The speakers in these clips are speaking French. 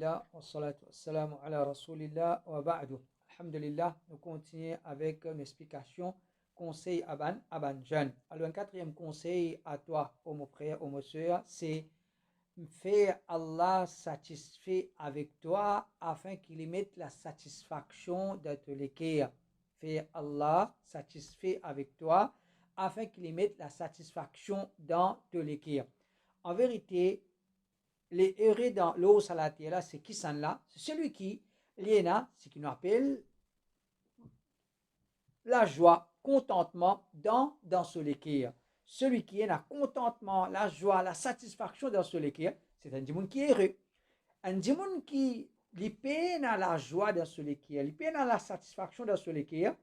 Alhamdulillah, wa salatu wa salam ala Rasulillah wa ba'du. Alhamdulillah, nous continuons avec une explication, conseil à ban jeune. Alors, un quatrième conseil à toi, ô mon frère, ô mon soeur, c'est faire Allah satisfait avec toi afin qu'il y mette la satisfaction de te l'écrire. Faire Allah satisfait avec toi afin qu'il y mette la satisfaction dans te l'écrire. En vérité, les heureux dans l'eau salatée là, c'est qui s'en là? C'est celui qui, l'IENA, ce qui nous appelle la joie, contentement dans ce l'équire. Celui qui est là, contentement, la joie, la satisfaction dans ce l'équire, c'est un dimoun qui est heureux. Un dimoun qui lui peine à la joie dans ce l'équire, lui peine à la satisfaction dans ce l'équire,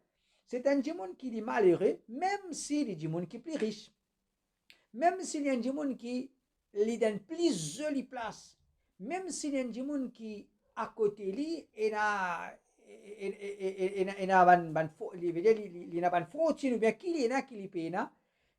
c'est un dimoun qui est malheureux, même s'il est dimoun qui est plus riche. Même s'il y a un dimoun qui lui donne plus jolie place, même s'il y a un dimoun qui à côté lui il a ban faute ou bien qui est qui lui paye,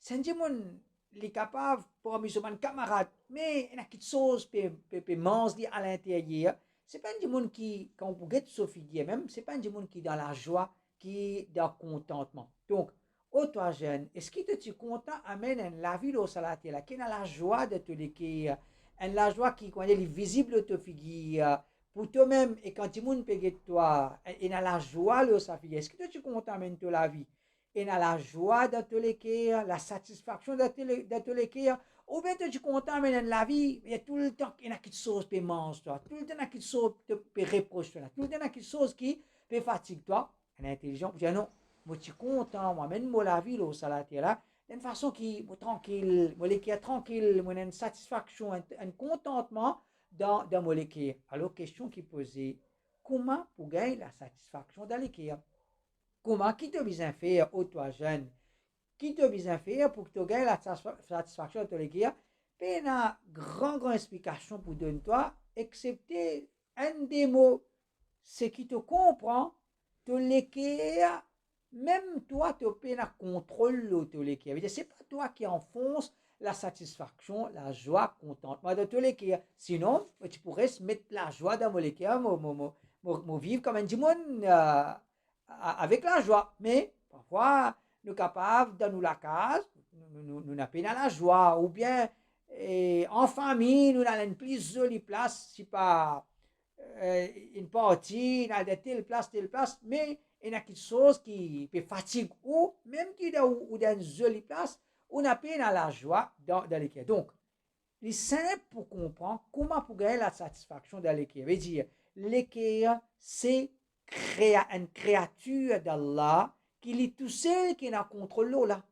c'est un dimoun il est capable pour amuser un camarade, mais il y a quelque chose peut manger à l'intérieur. C'est pas un dimoun qui quand vous guette Sophie même, c'est pas un dimoun qui est dans la joie, qui est dans le contentement. Donc ô toi jeune, est-ce que tu es content amène la vie au salati là, qui a la joie de te l'écrire, la joie qui quand elle est visible te figure pour toi-même et quand tu monde paye toi, il a la joie le sa figure. Est-ce que tu es content amène te la vie? Il a la joie de te l'écrire, la satisfaction de te l'écrire, ou bien tu es content amène la vie, il y a tout le temps il y a quelque chose qui mange toi, tout le temps il y a quelque chose qui te reproche toi, tout le temps il y a quelque chose qui peut fatigue toi. L'intelligent, je dis non. Moi, je suis content, moi, même moi, la vie, au salatier là, d'une façon qui, moi, tranquille, moi, qui est tranquille, moi, une satisfaction, un contentement dans mon l'équerre. Alors, question qui posée, comment pour gagner la satisfaction dans l'équerre? Comment, qui te besoin faire, ô toi jeune, qui te besoin faire pour que tu gagnes la satisfaction de l'équerre? Puis, il y a une grande explication pour donner toi, excepté un des mots, c'est qui te comprend, te l'équerre. Même toi, tu as un contrôle de l'équerre. Ce n'est pas toi qui enfonce la satisfaction, la joie, contentement de l'équerre. Sinon, tu pourrais se mettre la joie dans l'équerre, vivre comme un démon avec la joie. Mais parfois, nous sommes capables de nous la case, nous n'avons pas la joie. Ou bien, en famille, nous avons une plus jolie place, si pas une partie, il a de telle place, mais il y a quelque chose qui peut fatiguer ou même qui est dans une jolie place, on a peine à la joie dans l'équerre. Donc, c'est simple pour comprendre comment pour gagner la satisfaction dans l'équerre. Je veux dire, l'équerre, c'est une créature d'Allah qui est tout seul qui est en contrôle là.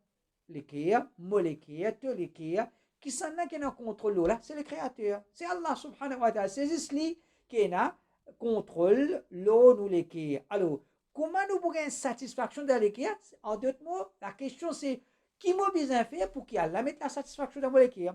L'équerre, moi l'équerre, toi l'équerre, qui s'en a qui est en contrôle là, c'est le créateur. C'est Allah subhanahu wa ta'ala. C'est lui qui contrôle l'eau nous l'équerre. Alors, comment nous pouvons une satisfaction dans l'équerre? En d'autres mots, la question c'est qui m'a besoin faire pour qu'il Allah mette la satisfaction dans l'équerre?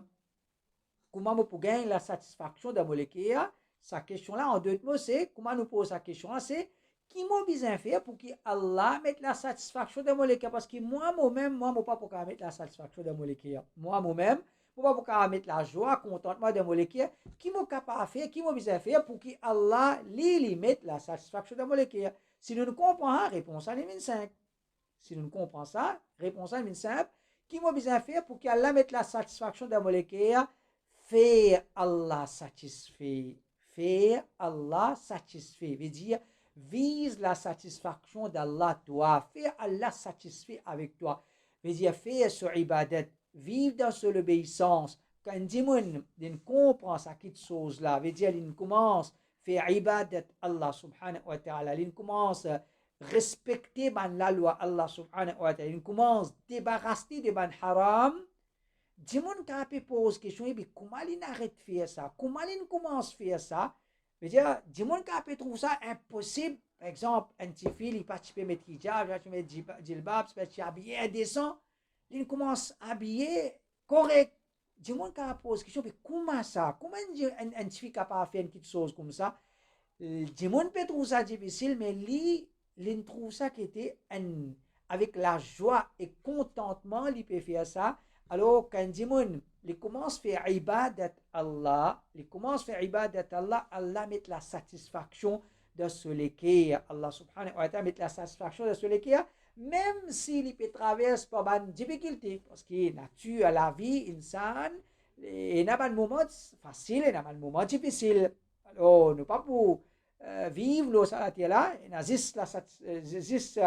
Comment nous pouvons gagner la satisfaction dans l'équerre? Sa question là, en d'autres mots, c'est comment nous posons sa question là, c'est qui m'a besoin faire pour qu'Allah mette la satisfaction dans l'équerre? Parce que moi-même, moi, je ne peux pas mettre la satisfaction dans l'équerre. Moi-même, je ne peux pas mettre la joie, contentement dans l'équerre. Qui m'a capable de faire, qui m'a besoin faire pour qu'Allah lui mette la satisfaction dans l'équerre? Si nous ne comprenons, réponse à l'émine 5. Si nous ne comprenons ça, réponse à l'émine 5. Qui m'a besoin faire pour qu'Allah mette la satisfaction dans l'équerre? Faire Allah satisfait. Faire Allah satisfait. Veut dire, vise la satisfaction d'Allah, toi. Faire Allah satisfait avec toi. Veut dire, faire sur ibadat. Vivre dans son obéissance. Quand il comprend ça, cette chose-là, veut dire, il commence à faire ibadat Allah subhanahu wa ta'ala. Il commence à respecter la loi Allah subhanahu wa ta'ala. Il commence à débarrasser de haram. Si mon qui pose question, comment il arrête de faire ça? Comment il commence à faire ça? Je veux dire, si mon qui trouve ça impossible, par exemple, un petit fille, il participe à mettre hijab, il va mettre djilbab, il va habillé indécent, il commence à habiller correct. Si mon qui pose question, comment ça? Comment un petit fille capable de faire une petite chose comme ça? Si mon peut trouver ça difficile, mais lui, il trouve ça qui était avec la joie et contentement, il peut faire ça. Alors, quand Dimoun, il commence à faire ibadat Allah, il commence à faire ibadat Allah, Allah met la satisfaction de ce qui Allah subhanahu wa ta'ala met la satisfaction de ce qui même s'il peut traverser par une difficulté, parce que nature, la vie, insan, il n'y a pas de moment facile, il n'y a pas de moment difficile. Alors, nous pas pour vivre le salat là, il y a juste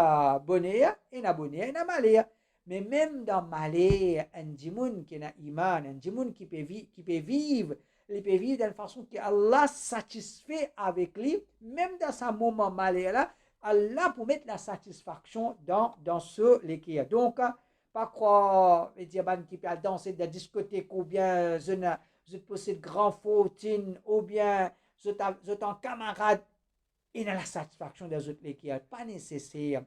bonheur, il y a bonheur, il y a malheur. Mais même dans malheur, un djimoun qui a iman, un djimoun qui peut vivre, il peut vivre d'une façon que Allah satisfait avec lui, même dans ce moment malheur là, Allah pour mettre la satisfaction dans ce qui est. Donc, pas croire, les diamants qui peuvent danser de la discothèque, ou bien je possède grand fautine, ou bien je en camarade, il a la satisfaction des autres qui est. Pas nécessaire.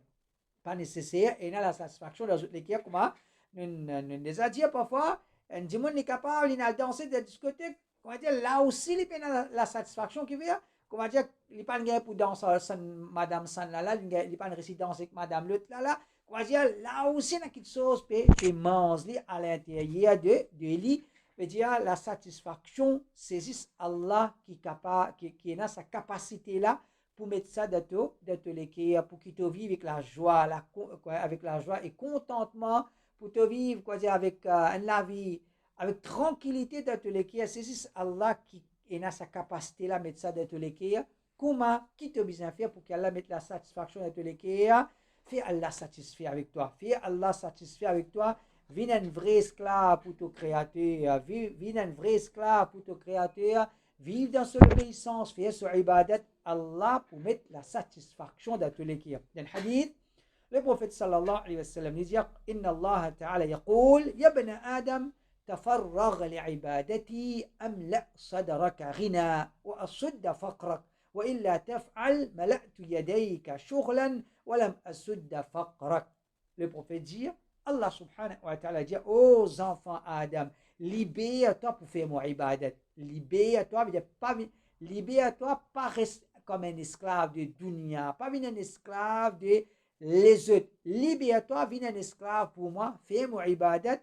Pas nécessaire. Et il a la satisfaction des autres qui est. Comment nous déjà dit parfois, un dimanche est capable, il a dansé de la discothèque, comment dire, là aussi, il a la satisfaction qu'il veut. Comment dire, il n'est pas un pour danser Madame San là, il n'est pas une résidence avec Madame Lut là. Comment dire, là aussi, il y a quelque chose qui mange à l'intérieur de lui. Veut dire, la satisfaction, c'est juste Allah qui a sa capacité là pour mettre ça dans te l'équerre, pour qu'il te vive avec la joie, avec la joie et contentement, pour te vivre quoi dire, avec la vie, avec tranquillité dans te l'équerre. C'est juste Allah qui a sa capacité là, mettre ça dans te l'équerre. Comment, qui te besoin faire pour qu'Allah mette la satisfaction dans te l'équerre? Fais Allah satisfait avec toi. Fais Allah satisfait avec toi. Viens un vrai esclave pour ton créateur. Viens un vrai esclave pour ton créateur. Vive dans son obéissance. Fais son ibadat. Allah pour mettre la satisfaction dans tous les cas. Dans le hadith, le prophète sallallahu alayhi wa sallam dit Inna Allah ta'ala yaqul Ya ibn Adam تفرغ لعبادتي أملأ صدرك غنى وأصد فقرك وإلا تفعل ملأت يديك شغلا ولم أسد فقرك. Le prophète dit Allah subhanahu wa ta'ala dit aux enfants Adam, libère-toi pour faire mon ibadat. Libère-toi, libère-toi, pas rester comme un esclave de dunya, pas venir un esclave de les autres. Libère-toi, viens un esclave pour moi, fais mon ibadat.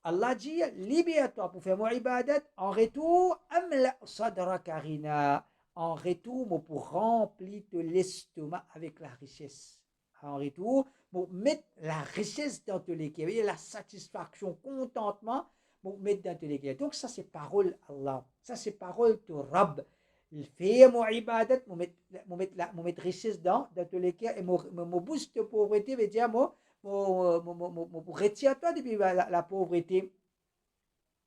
Allah dit, libère-toi pour faire mon ibadat. En retour, amla sadraka ghina. En retour, pour remplir l'estomac avec la richesse. En retour, pour mettre la richesse dans tous les cas, la satisfaction, contentement, pour mettre dans tous les cas. Donc ça c'est parole Allah, ça c'est parole de Rab. Il fait mon ibadat, pour mettre richesse dans tous les cas, et mon boost de pauvreté veut dire pour retire-toi depuis la pauvreté.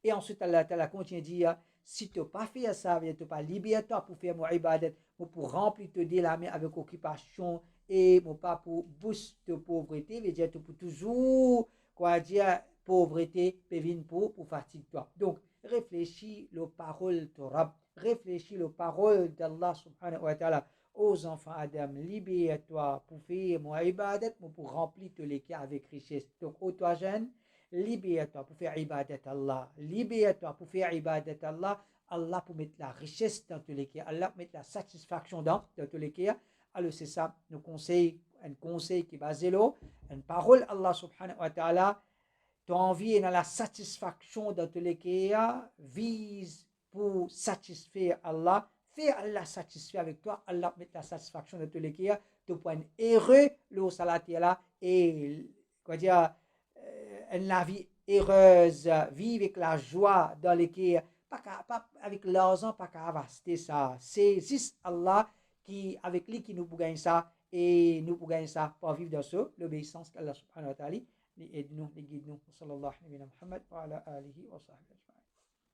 Et ensuite Allah continue à dire, si tu n'as pas fait ça, tu n'as pas libéré-toi pour faire mon ibadat, pour remplir te la main avec occupation, et pas pour boost de pauvreté, veut dire pour toujours, quoi dire, pauvreté, pour fatigue toi. Donc, réfléchis les paroles de Rab, réfléchis les paroles d'Allah subhanahu wa ta'ala aux enfants Adam, libère-toi pour faire mon ibadat, pour remplir tous les cas avec richesse. Donc, ô toi jeune, libère-toi pour faire ibadat Allah, libère-toi pour faire ibadat Allah, Allah pour mettre la richesse dans tous les cas, Allah pour mettre la satisfaction dans tous les cas. Alors c'est ça, un conseil qui est basé là, une parole Allah subhanahu wa ta'ala, ton envie et dans la satisfaction dans tous les cas, vise pour satisfaire Allah, fais Allah satisfait avec toi, Allah met la satisfaction dans tous les cas, tu point heureux, le salat là, et quoi dire, la vie heureuse, vivre avec la joie dans les cas, pas avec l'argent, pas qu'à avaster ça. C'est juste Allah qui, avec lui, qui nous peut gagner ça, et nous pouvons gagner ça pour vivre dans ce, l'obéissance qu'Allah subhanahu wa ta'ala, aide-nous, guide-nous. Sallallahu alayhi wa sallam, wa ala alihi wa sahbihi.